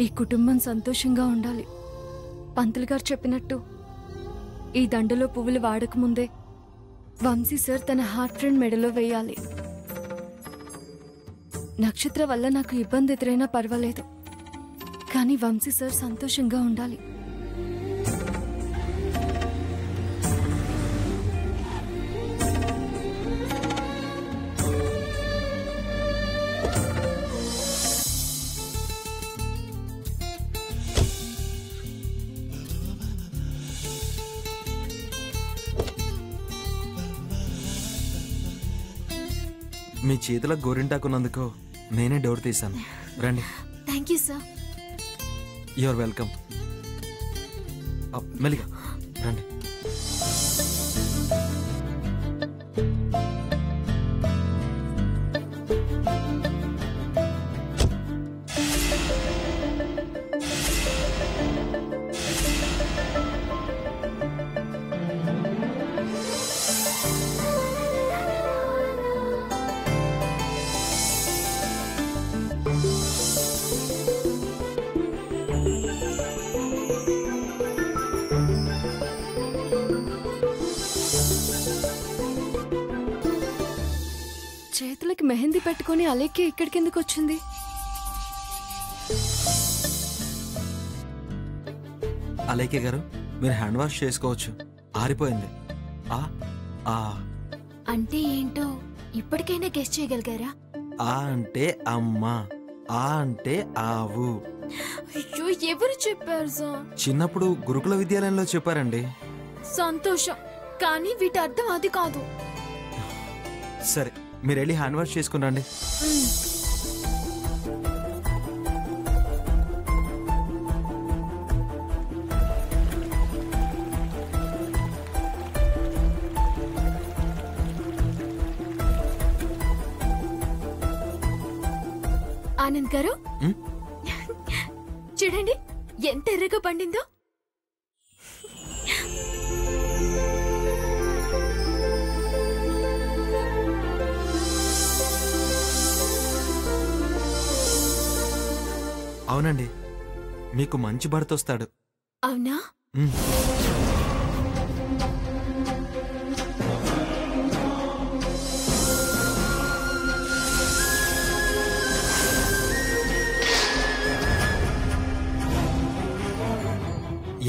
ఈ కుటుంబం సంతోషంగా ఉండాలి. పంతులు గారు చెప్పినట్టు ఈ దండలో పువ్వులు వాడకముందే వంశీ సార్ తన హార్ట్ ఫ్రెండ్ మెడలో వేయాలి. నక్షత్ర వల్ల నాకు ఇబ్బంది ఎదురైనా పర్వాలేదు, కానీ వంశీ సార్ సంతోషంగా ఉండాలి. మీ చేతిలో గోరింటాకున్నందుకు నేనే డోర్ తీశాను. రండి. Thank you sir. You're welcome. మెల్లిగా రండి. చేతులకి మెహందీ పెట్టుకుని అలేఖ్య ఇక్కడికి ఎందుకు వచ్చింది? అలేఖ్య గారు, మీరు హ్యాండ్ వాష్ చేసుకోవచ్చు, ఆరిపోయింది. అంటే ఏంటో ఇప్పటికైనా గెస్ చేయగలిగారా? ఆ అంటే అమ్మ, ఆ అంటే ఆవు. అయ్యో, ఎవరు చెప్పారు సార్? చిన్నప్పుడు గురుకుల విద్యాలయంలో చెప్పారండి. సంతోషం, కానీ వీటి అర్థం అది కాదు. సరే, మీరు వెళ్ళి హ్యాండ్ వాష్ చేసుకుని రండి. ఆనంద్ గారు, చూడండి ఎంత ఎర్రగా పండిందో. అవునండి, మీకు మంచి భర్త వస్తాడు. అవునా?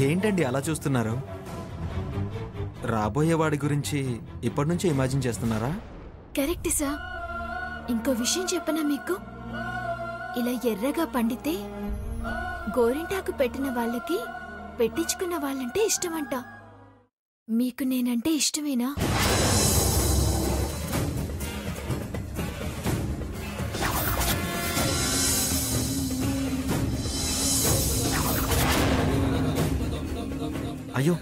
ఏంటండి అలా చూస్తున్నారు? రాబోయే వాడి గురించి ఇప్పటి నుంచే ఇమాజిన్ చేస్తున్నారా? Correct sir. ఇంకో విషయం చెప్పనా మీకు? ఇలా ఎర్రగా పండితే గోరింటాకు పెట్టిన వాళ్ళకి పెట్టించుకున్న వాళ్ళంటే ఇష్టమంట. మీకు నేనంటే ఇష్టమేనా? అయ్యో,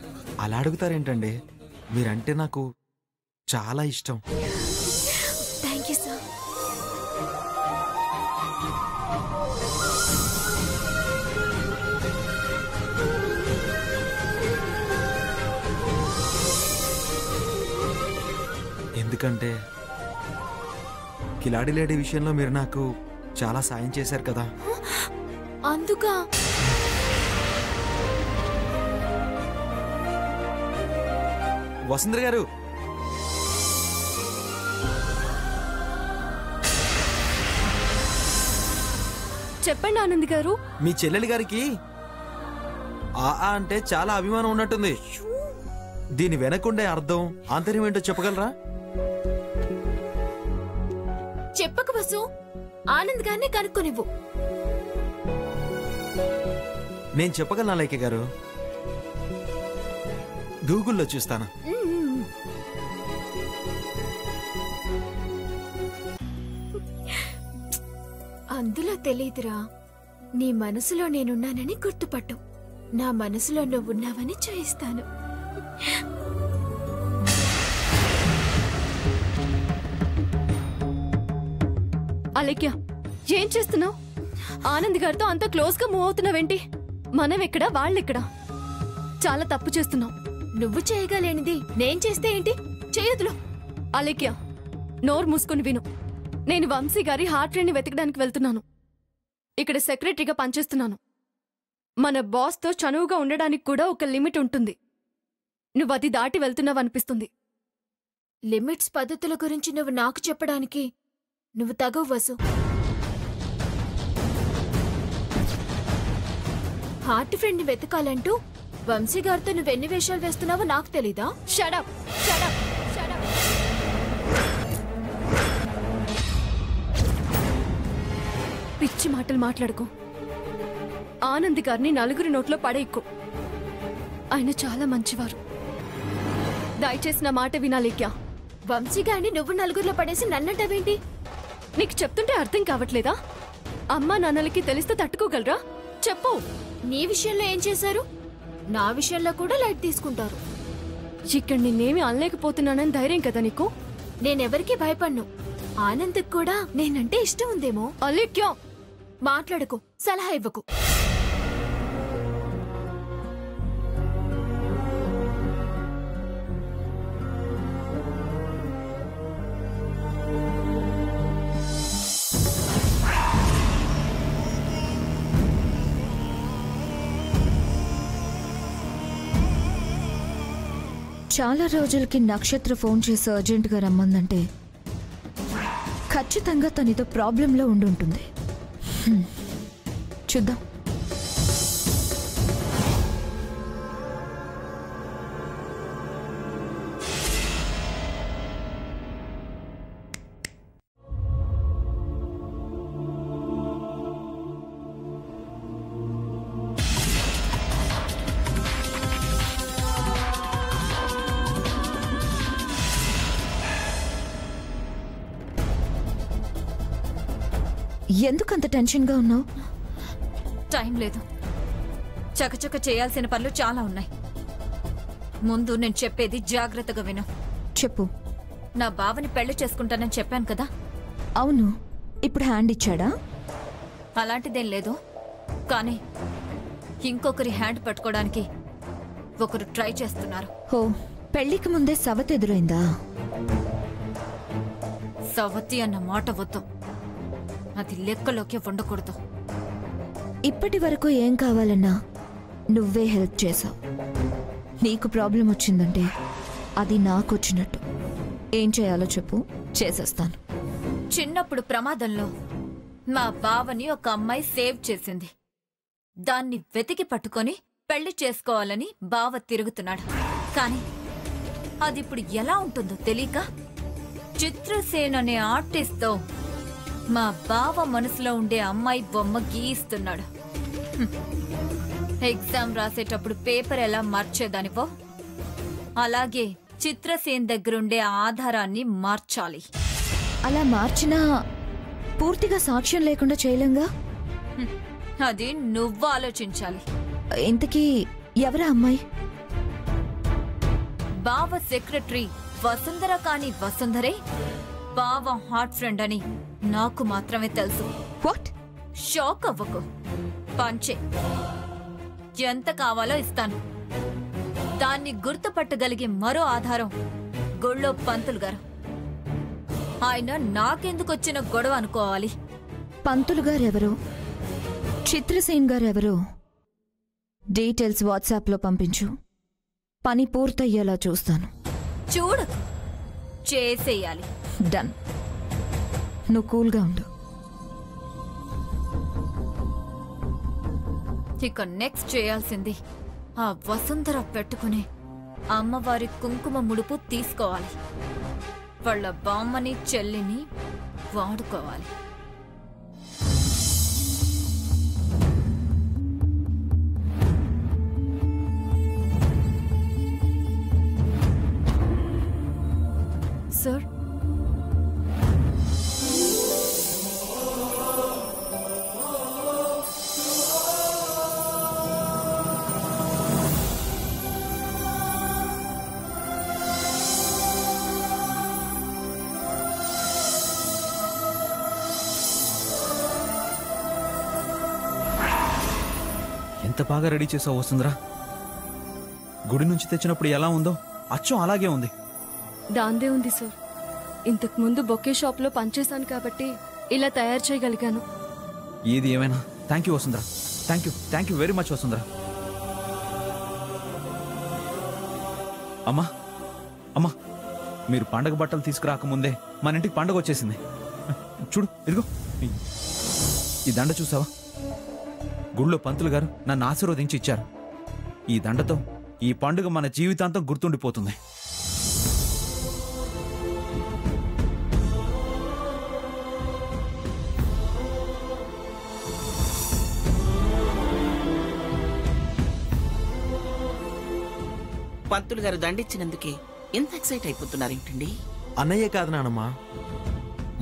అలా అడుగుతారేంటండి? మీరంటే నాకు చాలా ఇష్టం. Thank you sir. ఎందుకంటే కిలాడి లేడీ విషయంలో మీరు నాకు చాలా సాయం చేశారు కదా. అందుకా? వసుంధర గారు, చెప్పండి ఆనంద్ గారు. మీ చెల్లెలి గారికి ఆ అంటే చాలా అభిమానం ఉన్నట్టుంది. దీని వెనకుండే అర్థం, ఆంతర్యం ఏంటో చెప్పగలరా? చెప్పకు వసు, ఆనంద్ గారిని కనుక్కొనివ్వు. నేను చెప్పగలను అలేఖ్య గారు, గూగుల్లో చూస్తాను. అందులో తెలీదురా. నీ మనసులో నేనున్నానని గుర్తుపట్టు. నా మనసులో నువ్వున్నావని చూయిస్తాను. అలేఖ్య, ఏం చేస్తున్నావు? ఆనంద్ గారితో అంత క్లోజ్ గా మూవ్ అవుతున్నావేంటి? మనం ఎక్కడా వాళ్ళెక్కడా? చాలా తప్పు చేస్తున్నావు. నువ్వు చేయగలేనిది నేను చేస్తే ఏంటి? చేయదులో. అలేఖ్య, నోరు మూసుకొని విను. నేను వంశీ గారి హార్ట్ ఫ్రెండ్ ని వెతకడానికి వెళ్తున్నాను. ఇక్కడ సెక్రటరీగా పనిచేస్తున్నాను. మన బాస్తో చనువుగా ఉండడానికి కూడా ఒక లిమిట్ ఉంటుంది. నువ్వు అది దాటి వెళ్తున్నావనిపిస్తుంది. లిమిట్స్ పద్ధతుల గురించి నువ్వు నాకు చెప్పడానికి నువ్వు తగవు వసు. హార్ట్ ఫ్రెండ్ని వెతకాలంటూ వంశీగారితో నువ్వెన్ని వేషాలు వేస్తున్నావో నాకు తెలీదా? Shut up shut up shut up. పిచ్చి మాటలు మాట్లాడుకో. ఆనంద్ గారిని నలుగురి నోట్లో పడేయకు. ఆయన చాలా మంచివారు. దయచేసి నా మాట వినాలేక్యా. వంశీగారిని నువ్వు నలుగురిలో పడేసి నన్నంటావేంటి? నీకు చెప్తుంటే అర్థం కావట్లేదా? అమ్మా నాన్నలకి తెలిస్తే తట్టుకోగలరా? చెప్పు. నీ విషయంలో ఏం చేశారు? నా విషయంలో కూడా లైట్ తీసుకుంటారు. ఇక్కడ నిన్నేమి అనలేకపోతున్నానని ధైర్యం కదా నీకు? నేనెవరికి భయపడ్ను. ఆనంద్కి కూడా నేనంటే ఇష్టం ఉందేమో. అలేక్యా, మాట్లాడకు, సలహా ఇవ్వకు. చాలా రోజులకి నక్షత్ర ఫోన్ చేసి అర్జెంటుగా రమ్మందంటే ఖచ్చితంగా తనతో ప్రాబ్లంలో ఉండుంటుంది. చూద్దాం. ఎందుకంత టెన్షన్గా ఉన్నావు? టైం లేదు. చకచక చేయాల్సిన పనులు చాలా ఉన్నాయి. ముందు నేను చెప్పేది జాగ్రత్తగా విను. చెప్పు. నా బావని పెళ్లి చేసుకుంటానని చెప్పాను కదా. అవును. ఇప్పుడు హ్యాండ్ ఇచ్చాడా? అలాంటిదేం లేదు. కానీ ఇంకొకరి హ్యాండ్ పట్టుకోవడానికి ఒకరు ట్రై చేస్తున్నారు. హో, పెళ్లికి ముందే సవతి ఎదురైందా? సవతి అన్న మాట వద్దు. అది లెక్కలోకి ఉండకూడదు. ఇప్పటి వరకు ఏం కావాలన్నా నువ్వే హెల్ప్ చేసావు. నీకు ప్రాబ్లం వచ్చిందంటే అది నాకు వచ్చినట్టు. ఏం చేయాలో చెప్పు, చేసేస్తాను. చిన్నప్పుడు ప్రమాదంలో మా బావని ఒక అమ్మాయి సేవ్ చేసింది. దాన్ని వెతికి పట్టుకొని పెళ్లి చేసుకోవాలని బావ తిరుగుతున్నాడు. కాని అదిప్పుడు ఎలా ఉంటుందో తెలియక చిత్రసేన్ అనే ఆర్టిస్ట్తో మా బావ మనసులో ఉండే అమ్మాయి బొమ్మ గీయిస్తున్నాడు. ఎగ్జామ్ రాసేటప్పుడు పేపర్ ఎలా మార్చేదానివో అలాగే చిత్రసేన్ దగ్గరుండే ఆధారాన్ని మార్చాలి. అలా మార్చినా పూర్తిగా సాక్ష్యం లేకుండా చేయలేంగా? అది నువ్వు ఆలోచించాలి. ఇంతకీ ఎవరా అమ్మాయి? బావ సెక్రటరీ వసుంధర. కాని వసుంధరే బావ హార్ట్ ఫ్రెండ్ అని నాకు మాత్రమే తెలుసు. వాట్? షాక్ అవ్వకు. పంచే ఎంత కావాలో ఇస్తాను. దాన్ని గుర్తుపట్టగలిగే మరో ఆధారం గొళ్ళో పంతులు గారు. ఆయన నాకెందుకొచ్చిన గొడవ అనుకోవాలి. పంతులు గారెవరో, చిత్రసేన్ గారెవరో డీటెయిల్స్ వాట్సాప్లో పంపించు. పని పూర్తయ్యేలా చూస్తాను. చూడకు, చేసేయాలి. డన్. నువ్వు కూల్గా ఉండు. ఇక నెక్స్ట్ చేయాల్సింది ఆ వసుంధర పెట్టుకుని అమ్మవారి కుంకుమ ముడుపు తీసుకోవాలి. వాళ్ళ బామ్మని చెల్లిని వాడుకోవాలి. సార్, ఎంత బాగా రెడీ చేసావు వసుంధరా. గుడి నుంచి తెచ్చినప్పుడు ఎలా ఉందో అచ్చం అలాగే ఉంది. దాందే ఉంది సార్. ఇంతకు ముందు బొకే షాప్లో పనిచేశాను కాబట్టి ఇలా తయారు చేయగలిగాను. ఏది ఏమైనా thank you Vasundhara. Thank you very much Vasundhara. అమ్మా అమ్మా, మీరు పండగ బట్టలు తీసుకురాకముందే మన ఇంటికి పండగ వచ్చేసింది. చూడు, ఇదిగో ఈ దండ చూసావా? గుళ్ళో పంతులు గారు నన్ను ఆశీర్వదించి ఇచ్చారు. ఈ దండతో ఈ పండుగ మన జీవితాంతం గుర్తుండిపోతుంది. పంతులు గారు దండిచ్చినందుకే ఎంత ఎక్సైట్ అయిపోతున్నారేంటండి? అన్నయ్య కాదు నానమ్మా,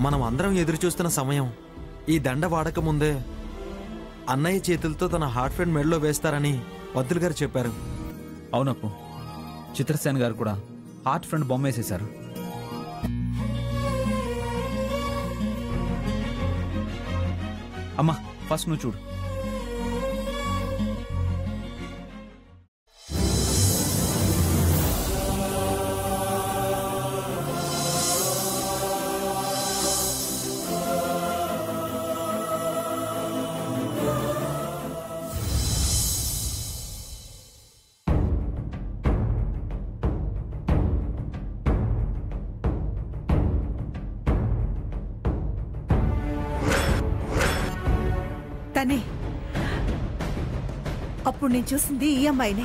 మనం అందరం ఎదురు చూస్తున్న సమయం. ఈ దండ వాడక ముందే అన్నయ్య చేతులతో తన హార్ట్ ఫ్రెండ్ మెడలో వేస్తారని పంతులు గారు చెప్పారు. అవునప్పు, చిత్రసేన్ గారు కూడా హార్ట్ ఫ్రెండ్ బొమ్మ వేసేశారు. అమ్మా, ఫస్ట్ నువ్వు చూడు. తనే అప్పుడు నేను చూసింది ఈ అమ్మాయినే.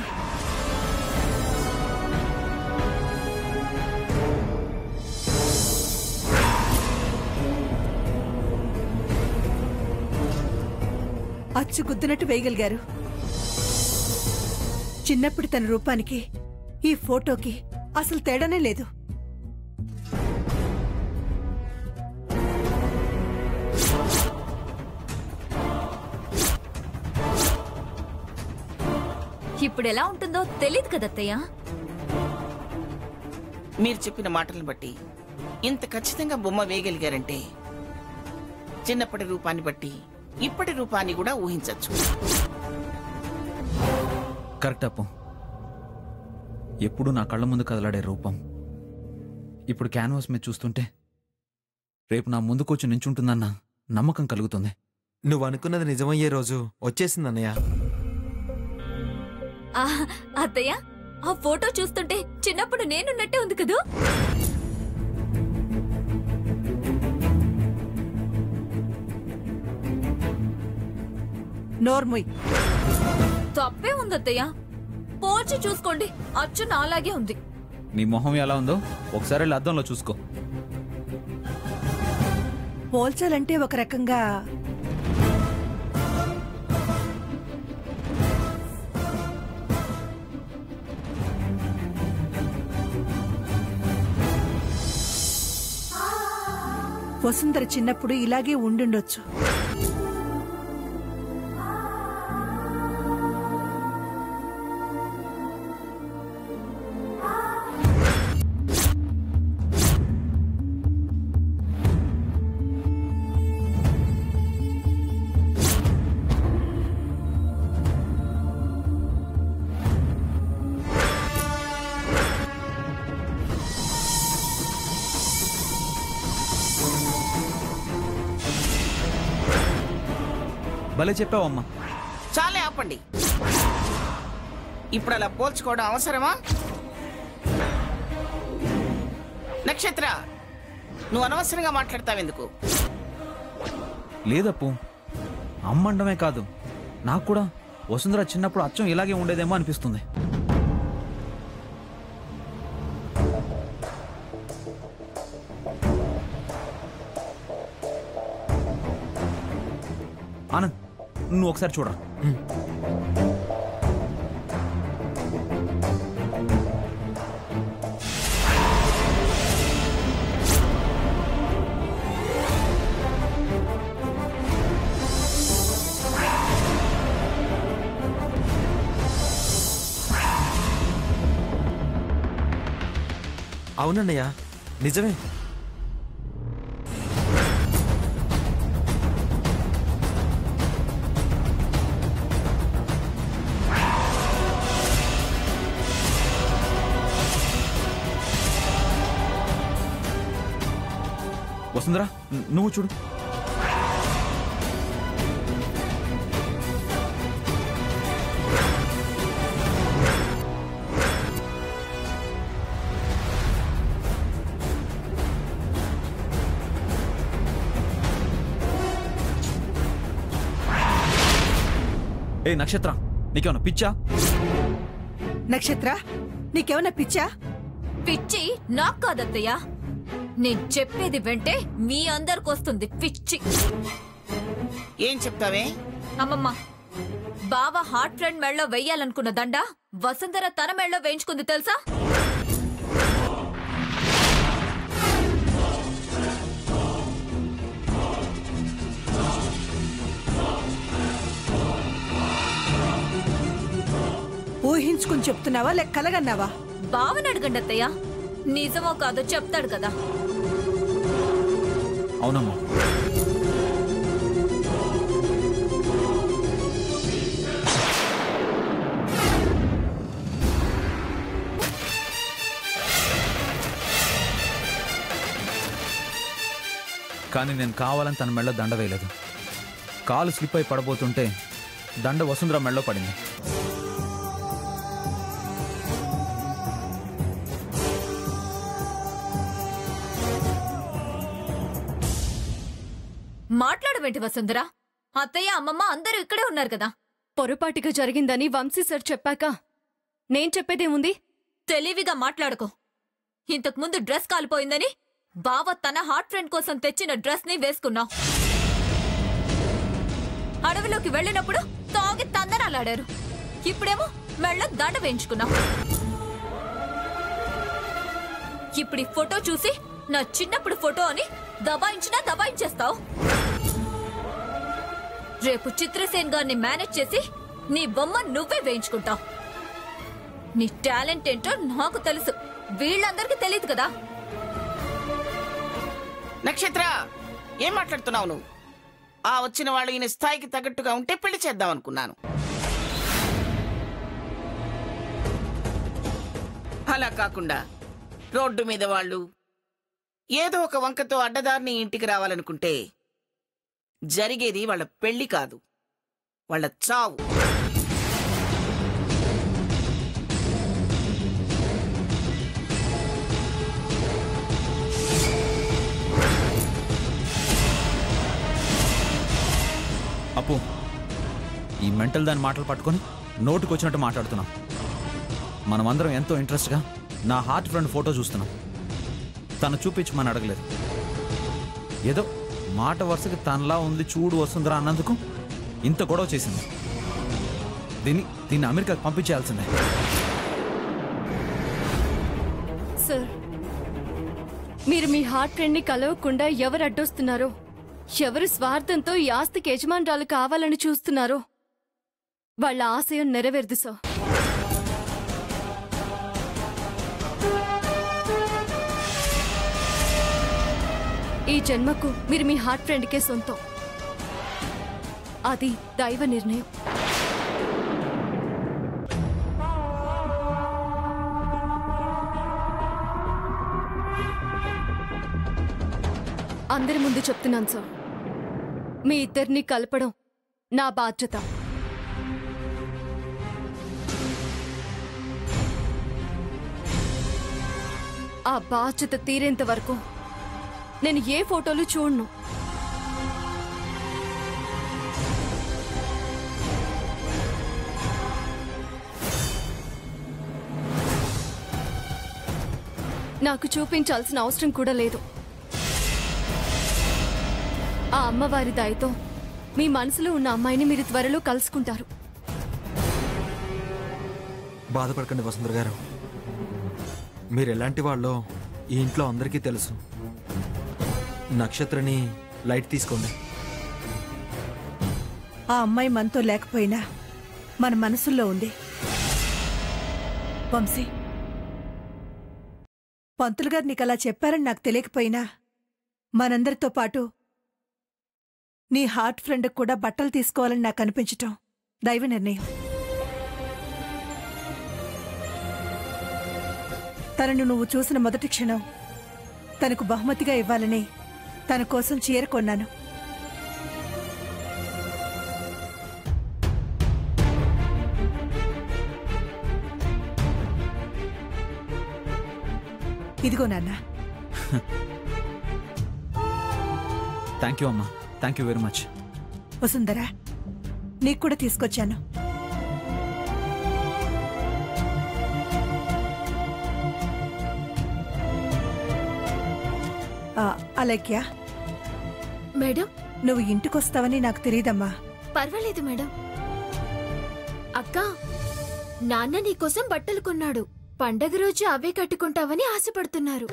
అచ్చు గుద్దినట్టు వేయగలిగారు. చిన్నప్పుడు తన రూపానికి ఈ ఫోటోకి అసలు తేడానే లేదు. ఇప్పుడు ఎలా ఉంటుందో తెలీదు కదత్తయ్య. మీరు చెప్పిన మాటలను బట్టి ఇంత ఖచ్చితంగా బొమ్మ వేయగలిగారంటే చిన్నప్పటి రూపాన్ని బట్టి ఇప్పటి రూపాన్ని కూడా ఊహించచ్చు. కరెక్ట్ అప్పు, ఎప్పుడు నా కళ్ళ ముందు కదలాడే రూపం ఇప్పుడు క్యాన్వాస్ మీద చూస్తుంటే రేపు నా ముందుకు వచ్చి నించుంటుందన్న నమ్మకం కలుగుతుంది. నువ్వు అనుకున్నది నిజమయ్యే రోజు వచ్చేసింది అన్నయ్య. అత్తయ్య, ఆ ఫోటో చూస్తుంటే చిన్నప్పుడు నేనున్నట్టే ఉంది కదూ. నోర్ముయ్, తప్పే ఉంది అత్తయ్య. పోల్చి చూసుకోండి, అచ్చు నాలాగే ఉంది. నీ మొహం ఎలా ఉందో ఒకసారి వెళ్ళి అద్దంలో చూసుకో. పోల్చాలంటే ఒక రకంగా వసుంధర చిన్నప్పుడు ఇలాగే ఉండుండొచ్చు. భలే చెప్పావమ్మా. చాలే ఆపండి. ఇప్పుడు అలా పోల్చుకోవడం అవసరమా? నక్షత్ర, నువ్వు అనవసరంగా మాట్లాడతావెందుకు? లేదప్పు, అమ్మండమే కాదు, నాకు కూడా వసుంధర చిన్నప్పుడు అచ్చం ఇలాగే ఉండేదేమో అనిపిస్తుంది. ఆనంద్, నువ్వు ఒకసారి చూడరా. అవునన్నయ్య, నిజమే. వసుంధర, నువ్వు చూడు. ఏ నక్షత్ర, నీకేమన్నా పిచ్చా? నక్షత్ర, నీకేమన్నా పిచ్చా? పిచ్చి నాకు కాదత్తయ్య, నేను చెప్పేది వెంటే మీ అందరికొస్తుంది పిచ్చి. ఏం చెప్తావే? అమ్మమ్మ, బావ హార్ట్ ఫ్రెండ్ మెళ్ళో వెయ్యాలనుకున్న దండ వసుంధర తన మెళ్ళో వేయించుకుంది తెలుసా? ఊహించుకుని చెప్తున్నావా లేక కలగన్నావా? బావని అడగండి అత్తయ్య, నిజమో కాదో చెప్తాడు కదా. అవునమ్మా. కానీ నేను కావాలని తన మెళ్ళ దండ వేయలేదు. కాలు స్లిప్ అయి పడబోతుంటే దండ వసుంధర మెళ్ళలో పడింది. మాట్లాడమేంటి వసుంధర? అత్తయ్య అమ్మమ్మ అందరూ ఇక్కడే ఉన్నారు కదా. పొరపాటుగా జరిగిందని వంశీ సార్ చెప్పాక నేను చెప్పేదేముంది? తెలివిగా మాట్లాడుకో. ఇంతకుముందు డ్రెస్ కాలిపోయిందని బావ తన హార్ట్ ఫ్రెండ్ కోసం తెచ్చిన డ్రెస్ ని వేసుకున్నావు. అడవిలోకి వెళ్ళినప్పుడు తాగి తందనాలాడారు. ఇప్పుడేమో మెళ్ళ దండ వేయించుకున్నావు. ఇప్పుడు ఈ ఫోటో చూసి నా చిన్నప్పుడు ఫోటో అని దబాయించినా దబాయించేస్తావు. రేపు చిత్రసేన్ గారిని మేనేజ్ చేసి నీ బొమ్మ నువ్వే వేయించుకుంటావు. నీ టాలెంట్ ఏంటో నాకు తెలుసు, వీళ్ళందరికీ తెలియదు కదా. నక్షత్ర, ఏం మాట్లాడుతున్నావు నువ్వు? ఆ వచ్చిన వాళ్ళు ఈయన స్థాయికి తగ్గట్టుగా ఉంటే పెళ్లి చేద్దాం అనుకున్నాను. అలా కాకుండా రోడ్డు మీద వాళ్ళు ఏదో ఒక వంకతో అడ్డదారిని ఇంటికి రావాలనుకుంటే జరిగేది వాళ్ళ పెళ్లి కాదు, వాళ్ళ చావు. అప్పు, ఈ మెంటల్ దాని మాటలు పట్టుకొని నోటుకొచ్చినట్టు మాట్లాడుతున్నాం. మనమందరం ఎంతో ఇంట్రెస్ట్గా నా హార్ట్ ఫ్రెండ్ ఫోటో చూస్తున్నాం. తను చూపించమని అడగలేదు. ఏదో మాట వరుసకి తనలా ఉంది చూడు వసుంధర అన్నందుకు ఇంత గొడవ చేసింది. దీన్ని అమెరికాకి పంపించేయాల్సిందే. సార్, మీరు మీ హార్ట్ ఫ్రెండ్ ని కలవకుండా ఎవరు అడ్డొస్తున్నారో, ఎవరు స్వార్థంతో ఈ ఆస్తికి యజమానురాలు కావాలని చూస్తున్నారో వాళ్ళ ఆశయం నెరవేరదు సార్. ఈ జన్మకు మీరు మీ హార్ట్ ఫ్రెండ్కే సొంతం. అది దైవ నిర్ణయం. అందరి ముందు చెప్తున్నాను సార్, మీ ఇద్దరిని కలపడం నా బాధ్యత. ఆ బాధ్యత తీరేంత వరకు నేను ఏ ఫోటోలు చూడను. నాకు చూపించాల్సిన అవసరం కూడా లేదు. ఆ అమ్మవారి దయతో మీ మనసులో ఉన్న అమ్మాయిని మీరు త్వరలో కలుసుకుంటారు. బాధపడకండి వసుంధర గారు, మీరు ఎలాంటి వాళ్ళో ఈ ఇంట్లో అందరికీ తెలుసు. నక్షత్రని లైట్ తీసుకోండి. ఆ అమ్మాయి మనతో లేకపోయినా మన మనసుల్లో ఉంది. వంశీ, పంతులు గారు నీకు అలా చెప్పారని నాకు తెలియకపోయినా మనందరితో పాటు నీ హార్ట్ ఫ్రెండ్కి కూడా బట్టలు తీసుకోవాలని నాకు అనిపించటం దైవ నిర్ణయం. తనను నువ్వు చూసిన మొదటి క్షణం తనకు బహుమతిగా ఇవ్వాలని తన కోసం చీర కొన్నాను. ఇదిగో నాన్న. థ్యాంక్ యూ అమ్మా, థ్యాంక్ యూ వెరీ మచ్. వసుంధరా, నీకు కూడా తీసుకొచ్చాను. అలైక్య, మేడం, నువ్వు ఇంటికొస్తావని నాకు తెలియదమ్మా. పర్వాలేదు మేడం. అక్క, నాన్న నీకోసం బట్టలు కొన్నాడు. పండగ రోజు అవే కట్టుకుంటావని ఆశపడుతున్నారు.